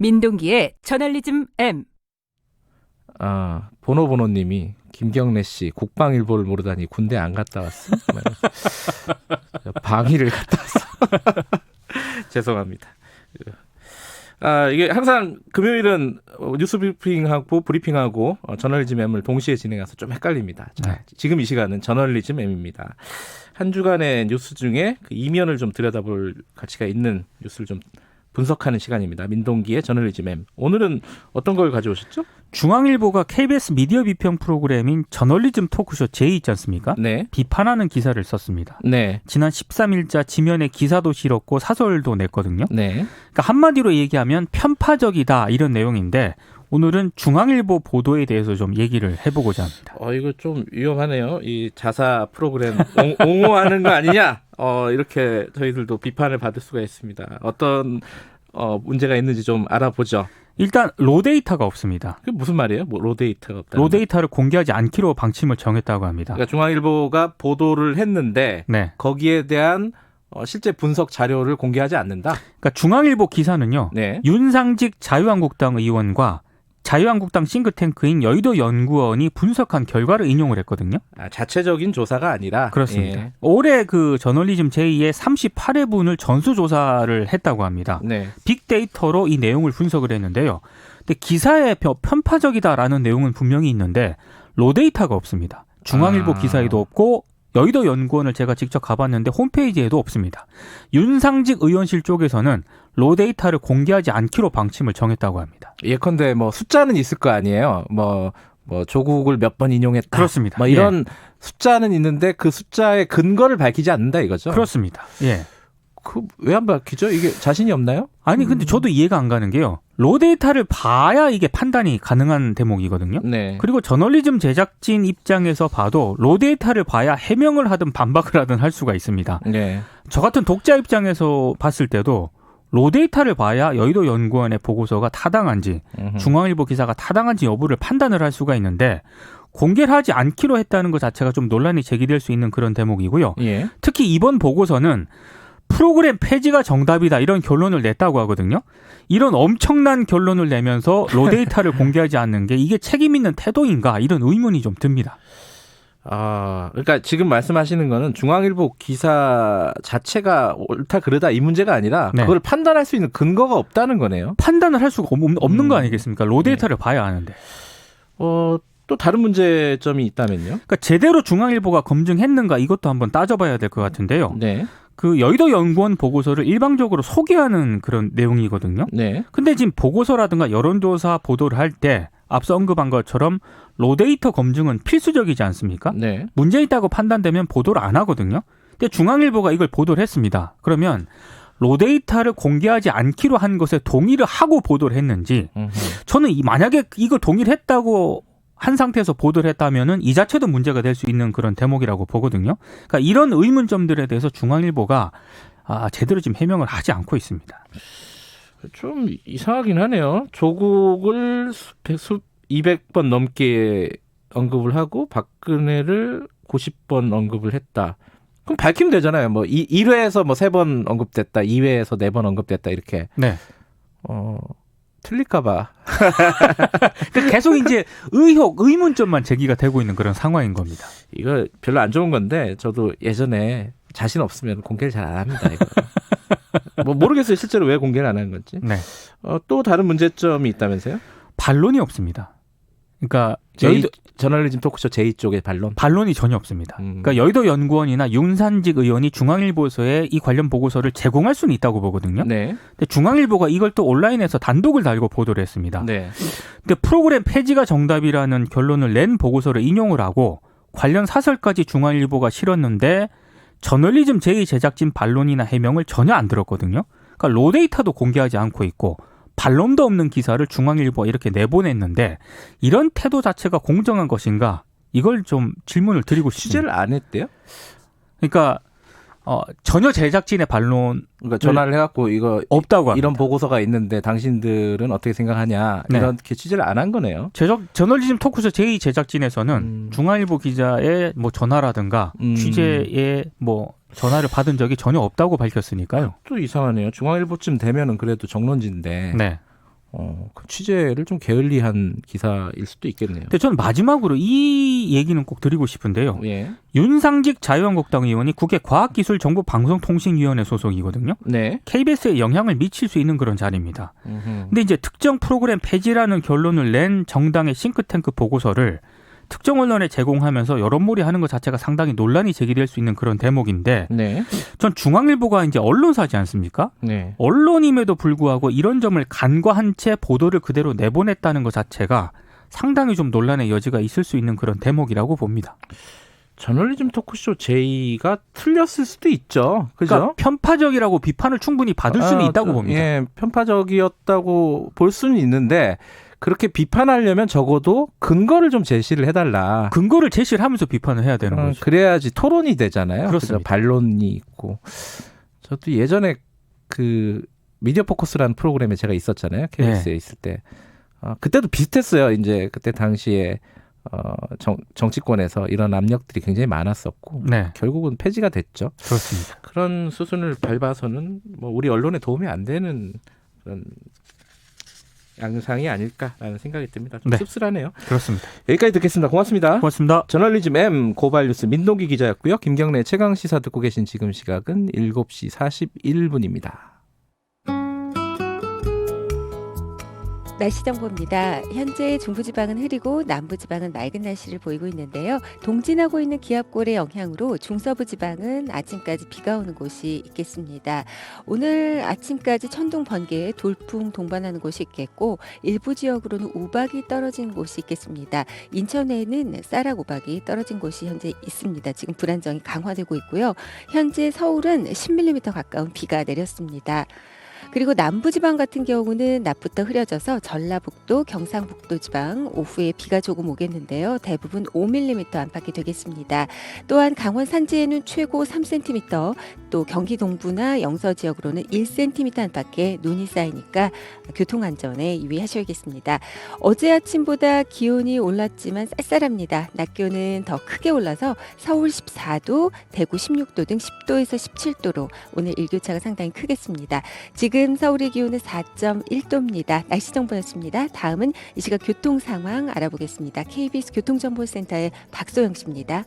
민동기의 저널리즘 M. 보노보노님이 김경래 씨 국방일보를 모르다니 군대 안 갔다 왔어. 방위를 갔다 왔어. 죄송합니다. 이게 항상 금요일은 뉴스 브리핑하고 저널리즘 M을 동시에 진행해서 좀 헷갈립니다. 자, 지금 이 시간은 저널리즘 M입니다. 한 주간의 뉴스 중에 그 이면을 좀 들여다볼 가치가 있는 뉴스를 좀 분석하는 시간입니다. 민동기의 저널리즘 M. 오늘은 어떤 걸 가져오셨죠? 중앙일보가 KBS 미디어 비평 프로그램인 저널리즘 토크쇼 J 있지 않습니까? 네. 비판하는 기사를 썼습니다. 네. 지난 13일자 지면에 기사도 실었고 사설도 냈거든요. 네. 그러니까 한마디로 얘기하면 편파적이다 이런 내용인데 오늘은 중앙일보 보도에 대해서 좀 얘기를 해보고자 합니다. 이거 좀 위험하네요. 이 자사 프로그램 옹호하는 거 아니냐? 이렇게 저희들도 비판을 받을 수가 있습니다. 어떤 문제가 있는지 좀 알아보죠. 일단 로데이터가 없습니다. 그게 무슨 말이에요? 로데이터가 없다. 로데이터를 공개하지 않기로 방침을 정했다고 합니다. 그러니까 중앙일보가 보도를 했는데 네. 거기에 대한 실제 분석 자료를 공개하지 않는다. 그러니까 중앙일보 기사는요. 네. 윤상직 자유한국당 의원과 자유한국당 싱크탱크인 여의도 연구원이 분석한 결과를 인용을 했거든요. 자체적인 조사가 아니라. 그렇습니다. 예. 올해 그 저널리즘 J의 38회분을 전수조사를 했다고 합니다. 네. 빅데이터로 이 내용을 분석을 했는데요. 근데 기사에 편파적이다라는 내용은 분명히 있는데 로데이터가 없습니다. 중앙일보 기사에도 없고 여의도 연구원을 제가 직접 가봤는데 홈페이지에도 없습니다. 윤상직 의원실 쪽에서는 로데이터를 공개하지 않기로 방침을 정했다고 합니다. 예컨대 숫자는 있을 거 아니에요. 조국을 몇 번 인용했다. 그렇습니다. 이런 숫자는 있는데 그 숫자의 근거를 밝히지 않는다 이거죠. 그렇습니다. 예. 왜 안 밝히죠? 이게 자신이 없나요? 아니 근데 저도 이해가 안 가는 게요. 로데이터를 봐야 이게 판단이 가능한 대목이거든요. 네. 그리고 저널리즘 제작진 입장에서 봐도 로데이터를 봐야 해명을 하든 반박을 하든 할 수가 있습니다. 네. 저 같은 독자 입장에서 봤을 때도 로데이터를 봐야 여의도 연구원의 보고서가 타당한지 중앙일보 기사가 타당한지 여부를 판단을 할 수가 있는데 공개를 하지 않기로 했다는 것 자체가 좀 논란이 제기될 수 있는 그런 대목이고요. 예. 특히 이번 보고서는 프로그램 폐지가 정답이다 이런 결론을 냈다고 하거든요. 이런 엄청난 결론을 내면서 로데이터를 공개하지 않는 게 이게 책임 있는 태도인가 이런 의문이 좀 듭니다. 그러니까 지금 말씀하시는 거는 중앙일보 기사 자체가 옳다 그르다 이 문제가 아니라 네. 그걸 판단할 수 있는 근거가 없다는 거네요. 판단을 할 수가 없는 거 아니겠습니까? 로데이터를 봐야 하는데. 또 다른 문제점이 있다면요? 그러니까 제대로 중앙일보가 검증했는가 이것도 한번 따져봐야 될 것 같은데요. 네. 그 여의도 연구원 보고서를 일방적으로 소개하는 그런 내용이거든요. 네. 근데 지금 보고서라든가 여론조사 보도를 할 때 앞서 언급한 것처럼 로데이터 검증은 필수적이지 않습니까? 네. 문제 있다고 판단되면 보도를 안 하거든요. 근데 중앙일보가 이걸 보도를 했습니다. 그러면 로데이터를 공개하지 않기로 한 것에 동의를 하고 보도를 했는지 저는 만약에 이걸 동의를 했다고 한 상태에서 보도를 했다면은 이 자체도 문제가 될 수 있는 그런 대목이라고 보거든요. 그러니까 이런 의문점들에 대해서 중앙일보가 제대로 지금 해명을 하지 않고 있습니다. 좀 이상하긴 하네요. 조국을 200번 넘게 언급을 하고 박근혜를 90번 언급을 했다. 그럼 밝히면 되잖아요. 1회에서 3번 언급됐다. 2회에서 4번 언급됐다. 이렇게. 네. 틀릴까봐. 계속 이제 의문점만 제기가 되고 있는 그런 상황인 겁니다. 이거 별로 안 좋은 건데 저도 예전에 자신 없으면 공개를 잘 안 합니다. 이거. 모르겠어요. 실제로 왜 공개를 안 하는 건지. 네. 또 다른 문제점이 있다면서요? 반론이 없습니다. 그러니까 저널리즘 토크쇼 J 쪽의 반론이 전혀 없습니다. 그러니까 여의도 연구원이나 윤산직 의원이 중앙일보서에 이 관련 보고서를 제공할 수는 있다고 보거든요. 네. 근데 중앙일보가 이걸 또 온라인에서 단독을 달고 보도를 했습니다. 네. 근데 프로그램 폐지가 정답이라는 결론을 낸 보고서를 인용을 하고 관련 사설까지 중앙일보가 실었는데 저널리즘 J 제작진 반론이나 해명을 전혀 안 들었거든요. 그러니까 로데이터도 공개하지 않고 있고 반론도 없는 기사를 중앙일보가 이렇게 내보냈는데 이런 태도 자체가 공정한 것인가? 이걸 좀 질문을 드리고 싶습니다. 취재를 안 했대요? 그러니까 전혀 제작진의 반론 그러니까 전화를 해갖고 이거 없다고 합니다. 이런 보고서가 있는데 당신들은 어떻게 생각하냐 네. 이렇게 취재를 안 한 거네요. 저널리즘 토크쇼 제2 제작진에서는 중앙일보 기자의 전화라든가 취재에 전화를 받은 적이 전혀 없다고 밝혔으니까요. 또 이상하네요. 중앙일보쯤 되면은 그래도 정론지인데 네. 그 취재를 좀 게을리한 기사일 수도 있겠네요. 근데 저는 마지막으로 이 얘기는 꼭 드리고 싶은데요. 예. 윤상직 자유한국당 의원이 국회 과학기술정보방송통신위원회 소속이거든요. 네. KBS에 영향을 미칠 수 있는 그런 자리입니다. 근데 이제 특정 프로그램 폐지라는 결론을 낸 정당의 싱크탱크 보고서를 특정 언론에 제공하면서 여론몰이하는 것 자체가 상당히 논란이 제기될 수 있는 그런 대목인데, 네. 전 중앙일보가 이제 언론사지 않습니까? 네. 언론임에도 불구하고 이런 점을 간과한 채 보도를 그대로 내보냈다는 것 자체가 상당히 좀 논란의 여지가 있을 수 있는 그런 대목이라고 봅니다. 저널리즘 토크쇼 제의가 틀렸을 수도 있죠. 그죠? 그러니까 편파적이라고 비판을 충분히 받을 수는 있다고 봅니다. 예, 편파적이었다고 볼 수는 있는데 그렇게 비판하려면 적어도 근거를 좀 제시를 해달라. 근거를 제시를 하면서 비판을 해야 되는 거죠. 그래야지 토론이 되잖아요. 그렇습니다. 그죠? 반론이 있고. 저도 예전에 그 미디어 포커스라는 프로그램에 제가 있었잖아요. KBS에 있을 때. 그때도 비슷했어요. 이제 그때 당시에 정치권에서 이런 압력들이 굉장히 많았었고 네, 결국은 폐지가 됐죠. 그렇습니다. 그런 수순을 밟아서는 뭐 우리 언론에 도움이 안 되는 그런 양상이 아닐까라는 생각이 듭니다. 좀 네. 씁쓸하네요. 그렇습니다. 여기까지 듣겠습니다. 고맙습니다. 고맙습니다. 저널리즘 M 고발뉴스 민동기 기자였고요. 김경래 최강 시사 듣고 계신 지금 시각은 7시 41분입니다. 날씨 정보입니다. 현재 중부지방은 흐리고 남부지방은 맑은 날씨를 보이고 있는데요. 동진하고 있는 기압골의 영향으로 중서부지방은 아침까지 비가 오는 곳이 있겠습니다. 오늘 아침까지 천둥, 번개, 돌풍 동반하는 곳이 있겠고 일부 지역으로는 우박이 떨어진 곳이 있겠습니다. 인천에는 쌀락 우박이 떨어진 곳이 현재 있습니다. 지금 불안정이 강화되고 있고요. 현재 서울은 10mm 가까운 비가 내렸습니다. 그리고 남부지방 같은 경우는 낮부터 흐려져서 전라북도, 경상북도 지방 오후에 비가 조금 오겠는데요. 대부분 5mm 안팎이 되겠습니다. 또한 강원 산지에는 최고 3cm, 또 경기 동부나 영서 지역으로는 1cm 안팎의 눈이 쌓이니까 교통안전에 유의하셔야겠습니다. 어제 아침보다 기온이 올랐지만 쌀쌀합니다. 낮 기온은 더 크게 올라서 서울 14도, 대구 16도 등 10도에서 17도로 오늘 일교차가 상당히 크겠습니다. 지금 서울의 기온은 4.1도입니다. 날씨 정보였습니다. 다음은 이 시각 교통 상황 알아보겠습니다. KBS 교통정보센터의 박소영 씨입니다.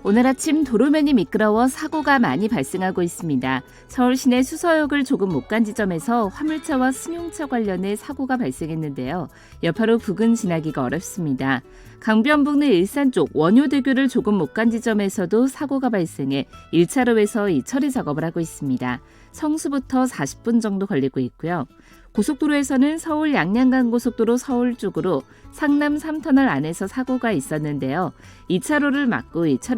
오늘 아침 도로면이 미끄러워 사고가 많이 발생하고 있습니다. 서울 시내 수서역을 조금 못 간 지점에서 화물차와 승용차 관련해 사고가 발생했는데요. 여파로 부근 지나기가 어렵습니다. 강변북로 일산 쪽 원효대교를 조금 못 간 지점에서도 사고가 발생해 1차로에서 처리 작업을 하고 있습니다. 성수부터 40분 정도 걸리고 있고요. 고속도로에서는 서울 양양간 고속도로 서울 쪽으로 상남 3터널 안에서 사고가 있었는데요. 2차로를 막고 처리